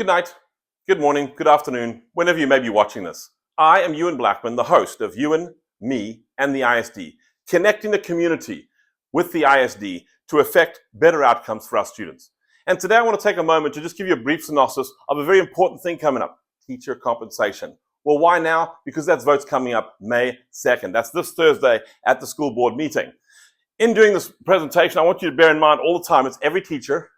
Good night, good morning, good afternoon, whenever you may be watching this. I am Ewan Blackman, the host of Ewan, Me, and the ISD, connecting the community with the ISD to affect better outcomes for our students. And today I want to take a moment to just give you a brief synopsis of a very important thing coming up, teacher compensation. Well, why now? Because that's votes coming up May 2nd. That's this Thursday at the school board meeting. In doing this presentation, I want you to bear in mind all the time, it's every teacher,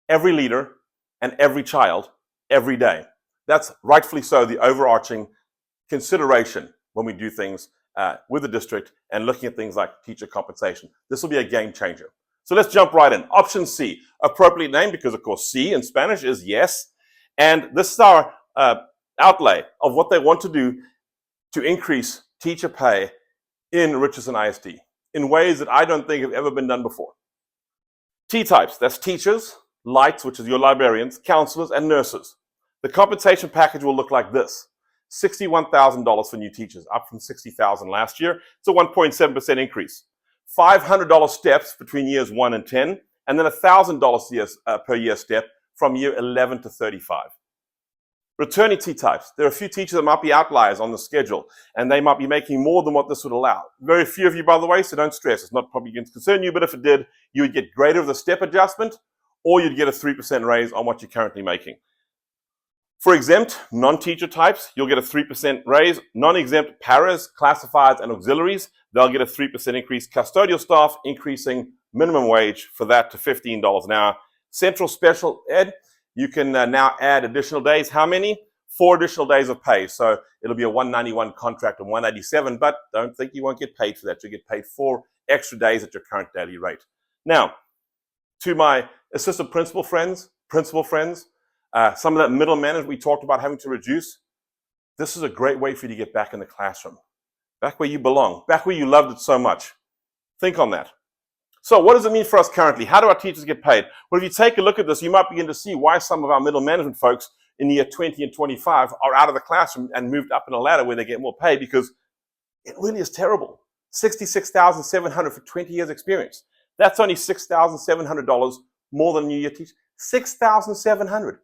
every leader, and every child, every day. That's rightfully so the overarching consideration when we do things with the district and looking at things like teacher compensation. This will be a game changer. So let's jump right in. Option C, appropriately named because, of course, C in Spanish is yes. And this is our outlay of what they want to do to increase teacher pay in Richardson ISD in ways that I don't think have ever been done before. T types, that's teachers, lights, which is your librarians, counselors, and nurses. The compensation package will look like this. $61,000 for new teachers, up from $60,000 last year. It's a 1.7% increase. $500 steps between years 1 and 10, and then $1,000 per year step from year 11 to 35. Returning T types. There are a few teachers that might be outliers on the schedule, and they might be making more than what this would allow. Very few of you, by the way, so don't stress. It's not probably going to concern you, but if it did, you would get greater of the step adjustment, or you'd get a 3% raise on what you're currently making. For exempt, non-teacher types, you'll get a 3% raise. Non-exempt paras, classifieds, and auxiliaries, they'll get a 3% increase. Custodial staff, increasing minimum wage for that to $15 an hour. Central special ed, you can now add additional days. How many? 4 additional days of pay. So it'll be a 191 contract and 187, but don't think you won't get paid for that. You'll get paid 4 extra days at your current daily rate. Now, to my assistant principal friends, some of that middle management we talked about having to reduce, this is a great way for you to get back in the classroom, back where you belong, back where you loved it so much. Think on that. So what does it mean for us currently? How do our teachers get paid? Well, if you take a look at this, you might begin to see why some of our middle management folks in the year 20 and 25 are out of the classroom and moved up in a ladder where they get more pay, because it really is terrible. $66,700 for 20 years experience. That's only $6,700 more than a new year teacher. $6,700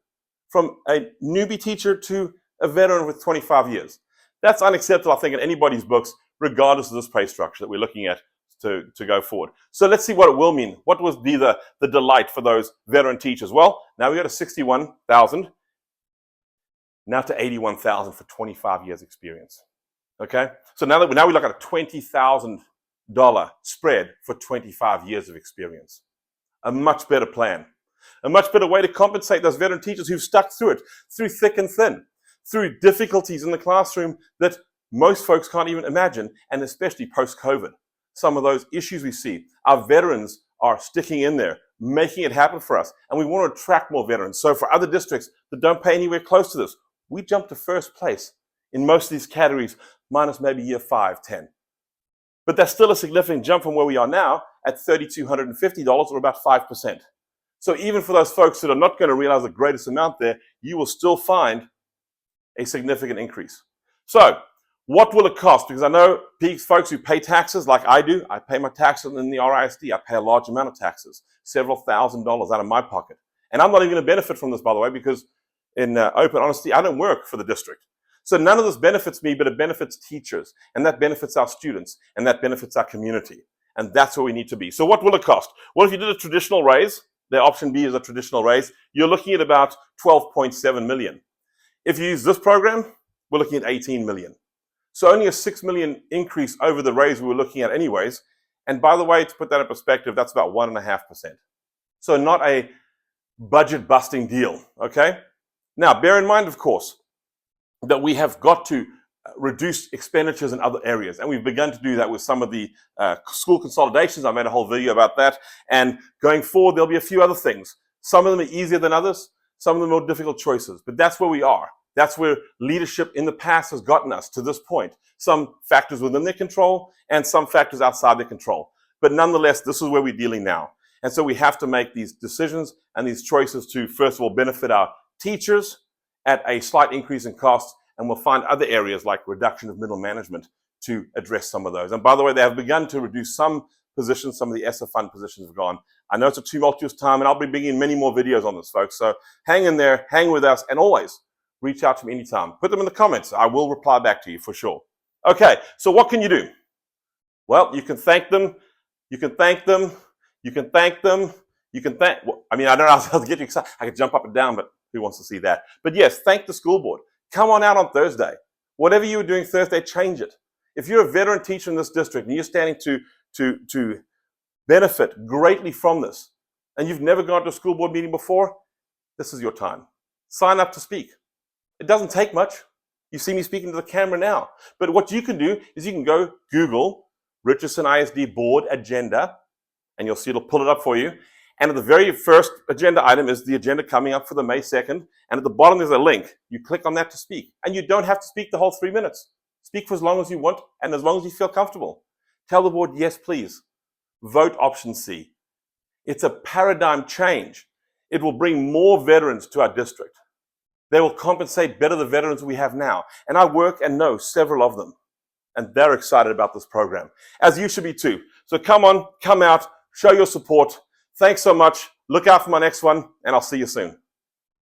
from a newbie teacher to a veteran with 25 years. That's unacceptable, I think, in anybody's books, regardless of this pay structure that we're looking at to go forward. So let's see what it will mean. What would be the delight for those veteran teachers? Well, now we got to 61,000, now to 81,000 for 25 years experience. Okay? So now we look at a $20,000 spread for 25 years of experience. A much better plan. A much better way to compensate those veteran teachers who've stuck through it, through thick and thin, through difficulties in the classroom that most folks can't even imagine, and especially post-COVID. Some of those issues we see, our veterans are sticking in there, making it happen for us, and we want to attract more veterans. So for other districts that don't pay anywhere close to this, we jump to first place in most of these categories, minus maybe year 5, 10. But that's still a significant jump from where we are now at $3,250, or about 5%. So even for those folks that are not going to realize the greatest amount there, you will still find a significant increase. So what will it cost? Because I know folks who pay taxes like I do. I pay my taxes in the RISD. I pay a large amount of taxes, several $1,000s out of my pocket. And I'm not even going to benefit from this, by the way, because in open honesty, I don't work for the district. So none of this benefits me, but it benefits teachers, and that benefits our students, and that benefits our community. And that's where we need to be. So what will it cost? Well, if you did a traditional raise, the option B is a traditional raise, you're looking at about $12.7 million. If you use this program, we're looking at $18 million. So only a $6 million increase over the raise we were looking at anyways. And by the way, to put that in perspective, that's about 1.5%. So not a budget-busting deal, okay? Now, bear in mind, of course, that we have got to reduce expenditures in other areas. And we've begun to do that with some of the school consolidations. I made a whole video about that. And going forward, there'll be a few other things. Some of them are easier than others. Some of them are more difficult choices. But that's where we are. That's where leadership in the past has gotten us to this point. Some factors within their control and some factors outside their control. But nonetheless, this is where we're dealing now. And so we have to make these decisions and these choices to, first of all, benefit our teachers at a slight increase in costs. And we'll find other areas like reduction of middle management to address some of those. And by the way, they have begun to reduce some positions, some of the ESSA fund positions have gone. I know it's a tumultuous time, and I'll be bringing many more videos on this, folks. So hang in there, hang with us, and always reach out to me anytime. Put them in the comments. I will reply back to you for sure. Okay, so what can you do? Well, you can thank them. You can thank them. You can thank them. You can thank, I mean, I don't know how to get you excited. I could jump up and down, but who wants to see that? But yes, thank the school board. Come on out on Thursday. Whatever you were doing Thursday, change it. If you're a veteran teacher in this district and you're standing to benefit greatly from this, and you've never gone to a school board meeting before, this is your time. Sign up to speak. It doesn't take much. You see me speaking to the camera now. But what you can do is you can go Google Richardson ISD Board Agenda, and you'll see it'll pull it up for you. And at the very first agenda item is the agenda coming up for the May 2nd. And at the bottom there's a link. You click on that to speak. And you don't have to speak the whole 3 minutes. Speak for as long as you want and as long as you feel comfortable. Tell the board, yes, please. Vote option C. It's a paradigm change. It will bring more veterans to our district. They will compensate better the veterans we have now. And I work and know several of them. And they're excited about this program, as you should be too. So come on, come out, show your support. Thanks so much. Look out for my next one, and I'll see you soon.